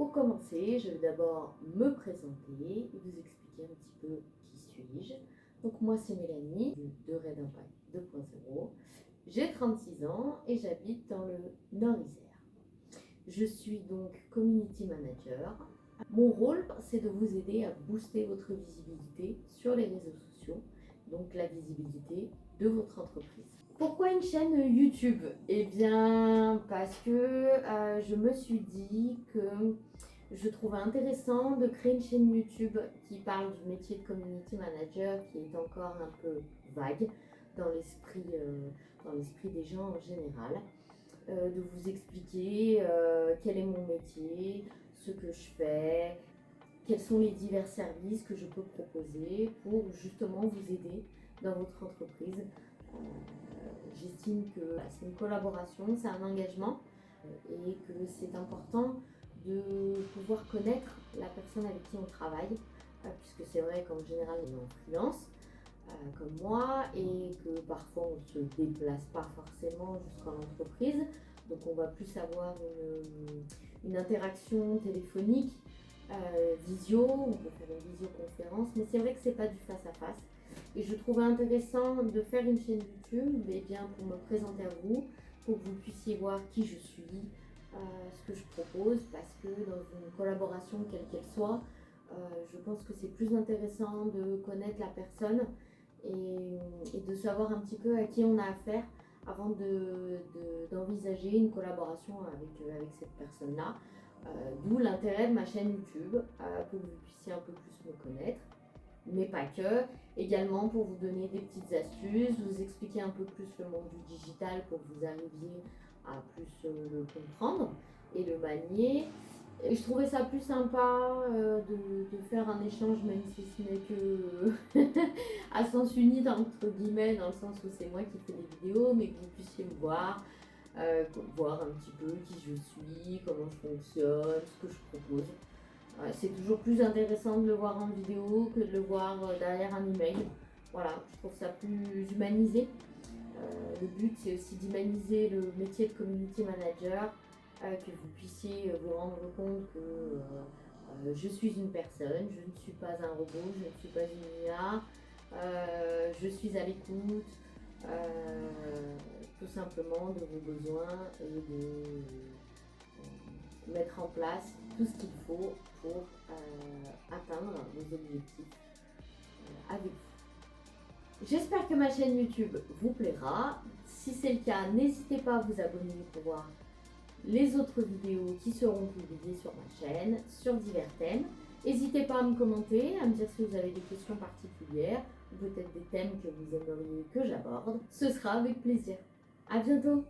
Pour commencer, je vais d'abord me présenter et vous expliquer un petit peu qui suis-je. Donc moi c'est Mélanie de Red Impact 2.0. J'ai 36 ans et j'habite dans le Nord-Isère. Je suis donc Community Manager. Mon rôle, c'est de vous aider à booster votre visibilité sur les réseaux sociaux, donc la visibilité de votre entreprise. Pourquoi une chaîne YouTube? Eh bien, parce que je me suis dit que je trouvais intéressant de créer une chaîne YouTube qui parle du métier de Community Manager qui est encore un peu vague dans l'esprit des gens en général. De vous expliquer quel est mon métier, ce que je fais, quels sont les divers services que je peux proposer pour justement vous aider dans votre entreprise. J'estime que c'est une collaboration, c'est un engagement et que c'est important de pouvoir connaître la personne avec qui on travaille, puisque c'est vrai qu'en général on est en freelance, comme moi, et que parfois on ne se déplace pas forcément jusqu'en entreprise, donc on va plus avoir une interaction téléphonique, visio, on peut faire une visioconférence, mais c'est vrai que c'est pas du face à face. Et je trouvais intéressant de faire une chaîne YouTube bien, pour me présenter à vous, pour que vous puissiez voir qui je suis, ce que je propose, parce que dans une collaboration quelle qu'elle soit, je pense que c'est plus intéressant de connaître la personne et de savoir un petit peu à qui on a affaire avant d'envisager une collaboration avec cette personne-là. D'où l'intérêt de ma chaîne YouTube, pour que vous puissiez un peu plus me connaître, mais pas que, également pour vous donner des petites astuces, vous expliquer un peu plus le monde du digital pour que vous arriviez à plus le comprendre et le manier. Et je trouvais ça plus sympa de faire un échange, même si ce n'est que à sens unique, entre guillemets, dans le sens où c'est moi qui fais les vidéos, mais que vous puissiez me voir, voir un petit peu qui je suis, comment je fonctionne, ce que je propose. C'est toujours plus intéressant de le voir en vidéo que de le voir derrière un email. Voilà, je trouve ça plus humanisé. Le but, c'est aussi d'humaniser le métier de community manager, que vous puissiez vous rendre compte que je suis une personne, je ne suis pas un robot, je ne suis pas une IA, je suis à l'écoute, tout simplement de vos besoins et de mettre en place tout ce qu'il faut pour atteindre vos objectifs avec vous. J'espère que ma chaîne YouTube vous plaira. Si c'est le cas, n'hésitez pas à vous abonner pour voir les autres vidéos qui seront publiées sur ma chaîne, sur divers thèmes. N'hésitez pas à me commenter, à me dire si vous avez des questions particulières, ou peut-être des thèmes que vous aimeriez que j'aborde. Ce sera avec plaisir. À bientôt!